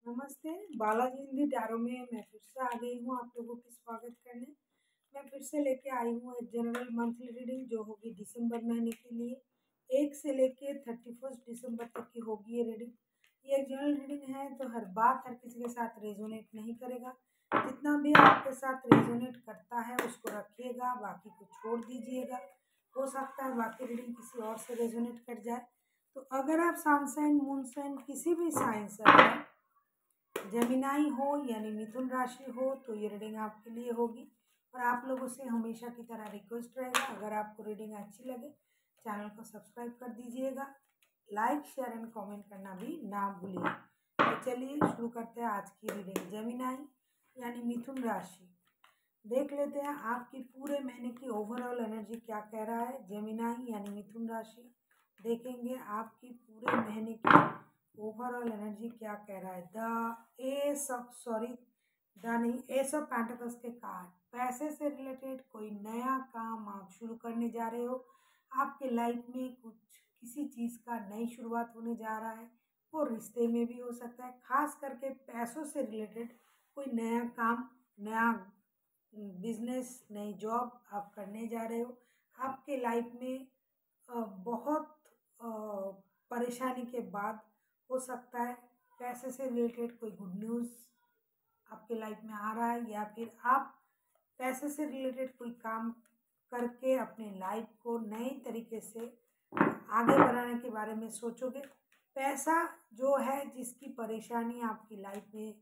नमस्ते। बालाजी हिंदी टैरो में मैं फिर से आ गई हूँ आप लोगों की स्वागत करने। मैं फिर से लेके आई हूँ एक जनरल मंथली रीडिंग जो होगी दिसंबर महीने के लिए 1 से लेके 31 दिसंबर तक की होगी ये रीडिंग। ये एक जनरल रीडिंग है तो हर बात हर किसी के साथ रेजोनेट नहीं करेगा। जितना भी आपके साथ रेजोनेट करता है उसको रखिएगा, बाकी को छोड़ दीजिएगा। हो सकता है बाकी रीडिंग किसी और से रेजोनेट कर जाए। तो अगर आप सन साइन मून साइन किसी भी साइन से हैं, जेमिनाई हो यानी मिथुन राशि हो, तो ये रीडिंग आपके लिए होगी। और आप लोगों से हमेशा की तरह रिक्वेस्ट रहेगा, अगर आपको रीडिंग अच्छी लगे चैनल को सब्सक्राइब कर दीजिएगा, लाइक शेयर एंड कमेंट करना भी ना भूलिए। तो चलिए शुरू करते हैं आज की रीडिंग। जेमिनाई यानी मिथुन राशि, देख लेते हैं आपकी पूरे महीने की ओवरऑल एनर्जी क्या कह रहा है। जेमिनाई यानी मिथुन राशि, देखेंगे आपकी पूरे महीने की ओवरऑल एनर्जी क्या कह रहा है। एस ऑफ पेंटिकल्स के कार्ड, पैसे से रिलेटेड कोई नया काम आप शुरू करने जा रहे हो। आपके लाइफ में कुछ किसी चीज़ का नई शुरुआत होने जा रहा है, वो रिश्ते में भी हो सकता है। खास करके पैसों से रिलेटेड कोई नया काम, नया बिजनेस, नई जॉब आप करने जा रहे हो। आपके लाइफ में बहुत परेशानी के बाद हो सकता है पैसे से रिलेटेड कोई गुड न्यूज़ आपके लाइफ में आ रहा है, या फिर आप पैसे से रिलेटेड कोई काम करके अपने लाइफ को नए तरीके से आगे बढ़ाने के बारे में सोचोगे। पैसा जो है, जिसकी परेशानी आपकी लाइफ में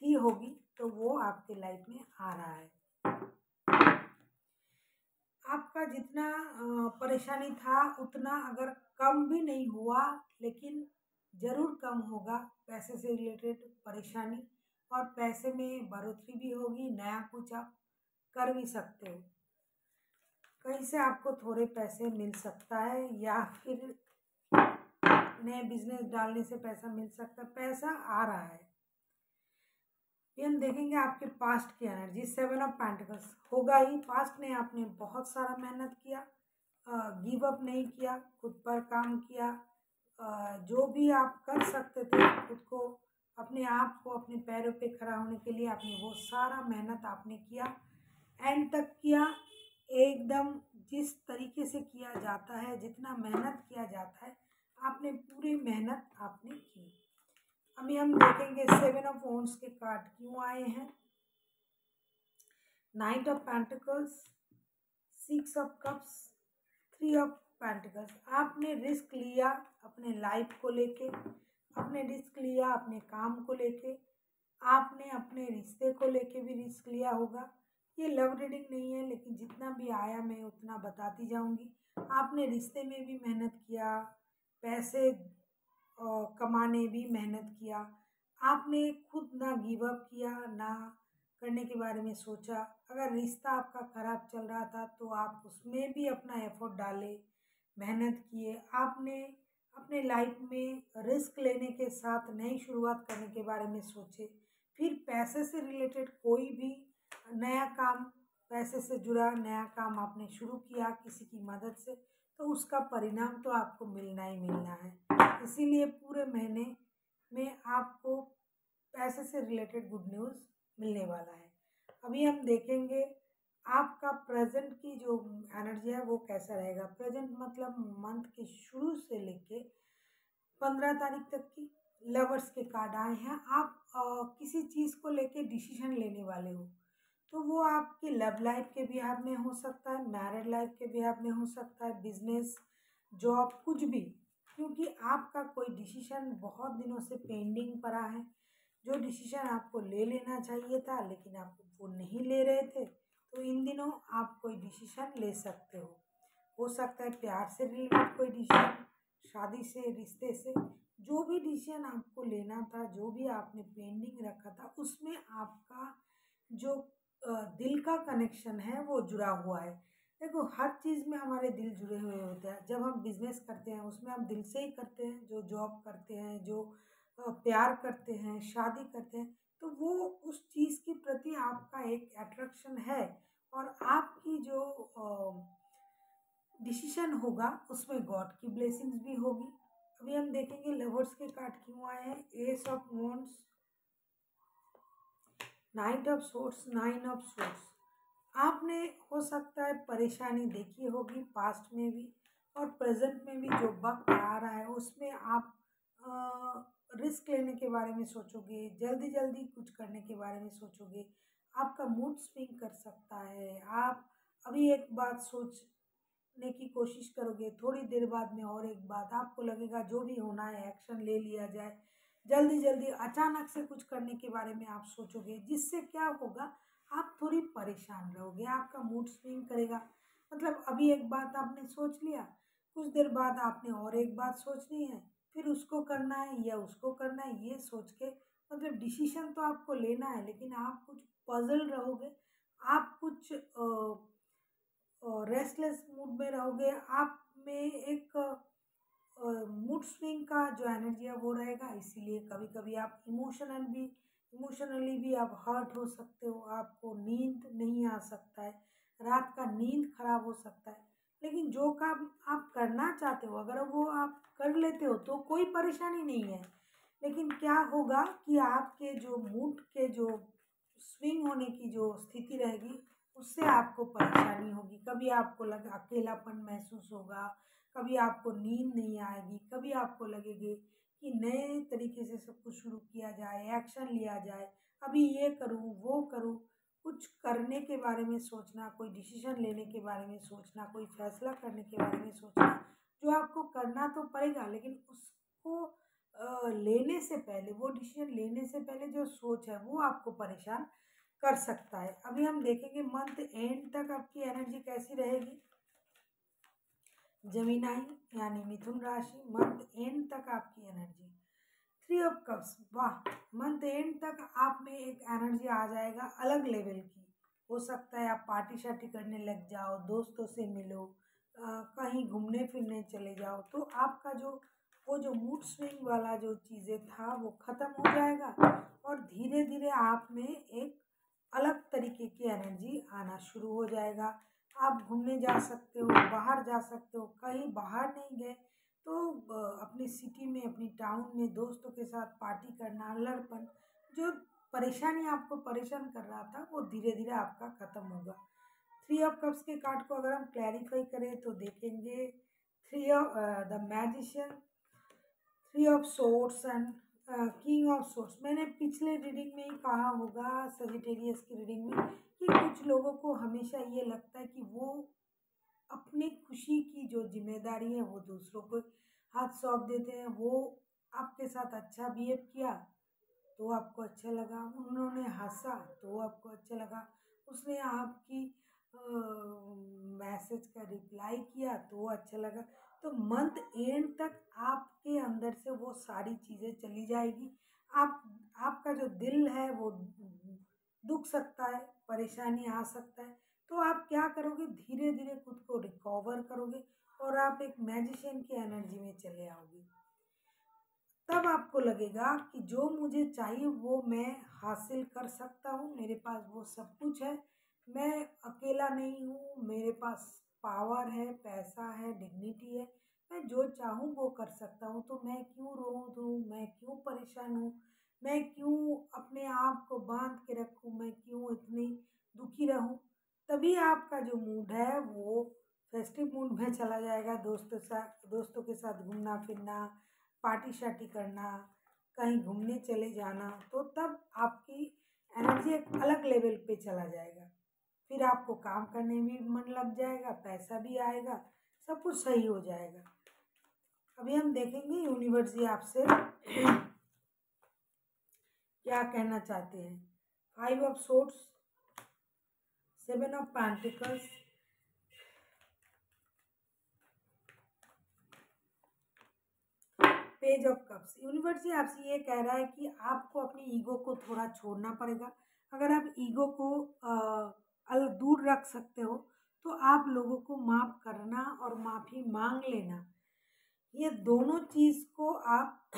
थी होगी, तो वो आपके लाइफ में आ रहा है। आपका जितना परेशानी था उतना अगर कम भी नहीं हुआ, लेकिन ज़रूर कम होगा पैसे से रिलेटेड परेशानी, और पैसे में बढ़ोतरी भी होगी। नया कुछ आप कर भी सकते हो, कहीं से आपको थोड़े पैसे मिल सकता है, या फिर नए बिजनेस डालने से पैसा मिल सकता है। पैसा आ रहा है। ये हम देखेंगे आपके पास्ट की एनर्जी। 7 ऑफ पेंटिकल्स होगा ही। पास्ट में आपने बहुत सारा मेहनत किया, गिव अप नहीं किया, खुद पर काम किया। जो भी आप कर सकते थे खुद को, अपने आप को अपने पैरों पे खड़ा होने के लिए, आपने वो सारा मेहनत आपने किया, एंड तक किया। एकदम जिस तरीके से किया जाता है, जितना मेहनत किया जाता है, आपने पूरी मेहनत आपने की। अभी हम देखेंगे 7 ऑफ वॉन्ड्स के कार्ड क्यों आए हैं। Night of pentacles, 6 of cups, 3 of pentacles. आपने रिस्क लिया अपने लाइफ को लेके, आपने रिस्क लिया अपने काम को लेके, आपने अपने रिश्ते को लेके भी रिस्क लिया होगा। ये लव रीडिंग नहीं है, लेकिन जितना भी आया मैं उतना बताती जाऊंगी। आपने रिश्ते में भी मेहनत किया, पैसे कमाने भी मेहनत किया। आपने खुद ना गिव अप किया, ना करने के बारे में सोचा। अगर रिश्ता आपका ख़राब चल रहा था तो आप उसमें भी अपना एफर्ट डाले, मेहनत किए। आपने अपने लाइफ में रिस्क लेने के साथ नई शुरुआत करने के बारे में सोचे। फिर पैसे से रिलेटेड कोई भी नया काम, पैसे से जुड़ा नया काम आपने शुरू किया किसी की मदद से, तो उसका परिणाम तो आपको मिलना ही मिलना है। इसीलिए पूरे महीने में आपको पैसे से रिलेटेड गुड न्यूज़ मिलने वाला है। अभी हम देखेंगे आपका प्रेजेंट की जो एनर्जी है वो कैसा रहेगा। प्रेजेंट मतलब मंथ के शुरू से लेके 15 तारीख तक की लवर्स के कार्ड आए हैं। आप किसी चीज़ को लेके डिसीजन लेने वाले हो, तो वो आपकी लव लाइफ के बिहाफ में हो सकता है, मैरिड लाइफ के बिहाफ में हो सकता है, बिजनेस, जॉब, कुछ भी। क्योंकि आपका कोई डिसीजन बहुत दिनों से पेंडिंग पड़ा है, जो डिसीजन आपको ले लेना चाहिए था लेकिन आप वो नहीं ले रहे थे, तो इन दिनों आप कोई डिसीजन ले सकते हो सकता है प्यार से रिलेटेड कोई डिसीजन, शादी से, रिश्ते से, जो भी डिसीजन आपको लेना था, जो भी आपने पेंडिंग रखा था, उसमें आपका जो दिल का कनेक्शन है वो जुड़ा हुआ है। देखो, हर चीज़ में हमारे दिल जुड़े हुए होते हैं। जब हम बिजनेस करते हैं उसमें हम दिल से ही करते हैं, जो जॉब करते हैं, जो प्यार करते हैं, शादी करते हैं, तो वो उस चीज़ के प्रति आपका एक अट्रैक्शन है, और आपकी जो डिसीजन होगा उसमें गॉड की ब्लेसिंग्स भी होगी। अभी हम देखेंगे लवर्स के कार्ड क्यों आए हैं। S of wands, night of source, nine of source. आपने हो सकता है परेशानी देखी होगी पास्ट में भी और प्रेजेंट में भी। जो वक्त आ रहा है उसमें आप रिस्क लेने के बारे में सोचोगे, जल्दी जल्दी कुछ करने के बारे में सोचोगे। आपका मूड स्विंग कर सकता है। आप अभी एक बात सोचने की कोशिश करोगे, थोड़ी देर बाद में और एक बात। आपको लगेगा जो भी होना है एक्शन ले लिया जाए, जल्दी जल्दी अचानक से कुछ करने के बारे में आप सोचोगे, जिससे क्या होगा, आप थोड़ी परेशान रहोगे, आपका मूड स्विंग करेगा। मतलब अभी एक बात आपने सोच लिया, कुछ देर बाद आपने और एक बात सोचनी है, फिर उसको करना है या उसको करना है, ये सोच के मतलब डिसीजन तो आपको लेना है, लेकिन आप कुछ पजल रहोगे, आप कुछ रेस्टलेस मूड में रहोगे। आप में एक मूड स्विंग का जो एनर्जी है वो रहेगा। इसीलिए कभी कभी आप इमोशनली भी आप हर्ट हो सकते हो, आपको नींद नहीं आ सकता है, रात का नींद खराब हो सकता है। लेकिन जो काम आप करना चाहते हो अगर वो आप कर लेते हो तो कोई परेशानी नहीं है। लेकिन क्या होगा कि आपके जो मूड के जो स्विंग होने की जो स्थिति रहेगी उससे आपको परेशानी होगी। कभी आपको लगा अकेलापन महसूस होगा, कभी आपको नींद नहीं आएगी, कभी आपको लगेगी कि नए तरीके से सब कुछ शुरू किया जाए, एक्शन लिया जाए, अभी ये करूँ वो करूँ। कुछ करने के बारे में सोचना, कोई डिसीजन लेने के बारे में सोचना, कोई फैसला करने के बारे में सोचना, जो आपको करना तो पड़ेगा, लेकिन उसको लेने से पहले, वो डिसीजन लेने से पहले जो सोच है वो आपको परेशान कर सकता है। अभी हम देखेंगे मंथ एंड तक आपकी एनर्जी कैसी रहेगी। जमीनाई यानी मिथुन राशि, मंथ एंड तक आपकी एनर्जी। थ्री ऑफ कप्स, वाह, मंथ एंड तक आप में एक एनर्जी आ जाएगा अलग लेवल की। हो सकता है आप पार्टी शार्टी करने लग जाओ, दोस्तों से मिलो, कहीं घूमने फिरने चले जाओ, तो आपका जो वो जो मूड स्विंग वाला जो चीज़ें था वो ख़त्म हो जाएगा और धीरे धीरे आप में एक अलग तरीके की एनर्जी आना शुरू हो जाएगा। आप घूमने जा सकते हो, बाहर जा सकते हो। कहीं बाहर नहीं गए तो अपनी सिटी में, अपनी टाउन में दोस्तों के साथ पार्टी करना, लड़पन, जो परेशानी आपको परेशान कर रहा था वो धीरे धीरे आपका ख़त्म होगा। थ्री ऑफ कप्स के कार्ड को अगर हम क्लैरिफाई करें तो देखेंगे three of the magician, three of swords and king of swords. मैंने पिछले रीडिंग में ही कहा होगा, सजिटेरियस की रीडिंग में, कि कुछ लोगों को हमेशा ये लगता है कि वो अपनी खुशी की जो जिम्मेदारी है वो दूसरों को हाथ सौंप देते हैं। वो आपके साथ अच्छा बिहेव किया तो आपको अच्छा लगा, उन्होंने हंसा तो आपको अच्छा लगा, उसने आपकी मैसेज का रिप्लाई किया तो अच्छा लगा। तो मंथ एंड तक आपके अंदर से वो सारी चीज़ें चली जाएगी। आप आपका जो दिल है वो दुख सकता है, परेशानी आ सकता है, तो आप क्या करोगे, धीरे धीरे खुद को रिकवर करोगे और आप एक मैजिशियन की एनर्जी में चले आओगे। तब आपको लगेगा कि जो मुझे चाहिए वो मैं हासिल कर सकता हूँ, मेरे पास वो सब कुछ है, मैं अकेला नहीं हूँ, मेरे पास पावर है, पैसा है, डिग्निटी है, मैं जो चाहूँ वो कर सकता हूँ। तो मैं क्यों दूँ, मैं क्यों परेशान हूँ, मैं क्यों अपने आप को बांध के रखूँ, मैं क्यों इतनी दुखी रहूँ। तभी आपका जो मूड है वो फेस्टिव मूड में चला जाएगा। दोस्तों के साथ घूमना फिरना, पार्टी शार्टी करना, कहीं घूमने चले जाना, तो तब आपकी एनर्जी एक अलग लेवल पे चला जाएगा। फिर आपको काम करने में भी मन लग जाएगा, पैसा भी आएगा, सब कुछ सही हो जाएगा। अभी हम देखेंगे यूनिवर्स जी आपसे क्या कहना चाहते हैं। Five of swords, seven of pentacles, page of cups. Universe ji आपसे ये कह रहा है कि आपको अपनी ईगो को थोड़ा छोड़ना पड़ेगा। अगर आप ईगो को दूर रख सकते हो तो आप लोगों को माफ़ करना और माफ़ी मांग लेना, ये दोनों चीज़ को आप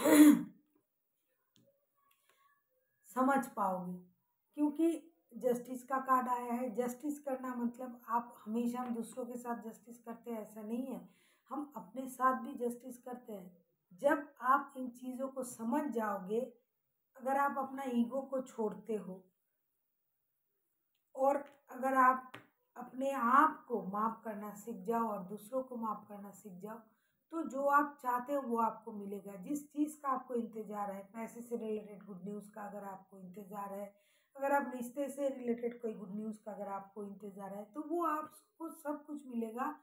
समझ पाओगे। क्योंकि जस्टिस का कार्ड आया है। जस्टिस करना मतलब आप हमेशा हम दूसरों के साथ जस्टिस करते हैं ऐसा नहीं है, हम अपने साथ भी जस्टिस करते हैं। जब आप इन चीज़ों को समझ जाओगे, अगर आप अपना ईगो को छोड़ते हो और अगर आप अपने आप को माफ़ करना सीख जाओ और दूसरों को माफ़ करना सीख जाओ, तो जो आप चाहते हो वो आपको मिलेगा। जिस चीज़ का आपको इंतज़ार है, पैसे से रिलेटेड गुड न्यूज़ का अगर आपको इंतज़ार है, अगर आप रिश्ते से रिलेटेड कोई गुड न्यूज़ का अगर आपको इंतज़ार है, तो वो आपको सब कुछ मिलेगा।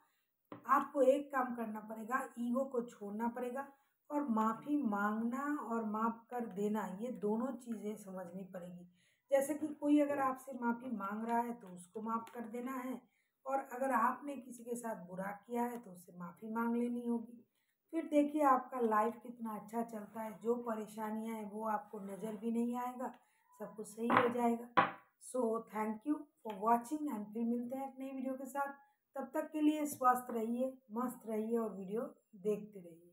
आपको एक काम करना पड़ेगा, ईगो को छोड़ना पड़ेगा और माफ़ी मांगना और माफ़ कर देना, ये दोनों चीज़ें समझनी पड़ेगी। जैसे कि कोई अगर आपसे माफ़ी मांग रहा है तो उसको माफ़ कर देना है, और अगर आपने किसी के साथ बुरा किया है तो उससे माफ़ी मांग लेनी होगी। फिर देखिए आपका लाइफ कितना अच्छा चलता है, जो परेशानियां हैं वो आपको नज़र भी नहीं आएगा, सब कुछ सही हो जाएगा। So thank you for watching and फिर मिलते हैं एक नई वीडियो के साथ। तब तक के लिए स्वस्थ रहिए, मस्त रहिए और वीडियो देखते रहिए।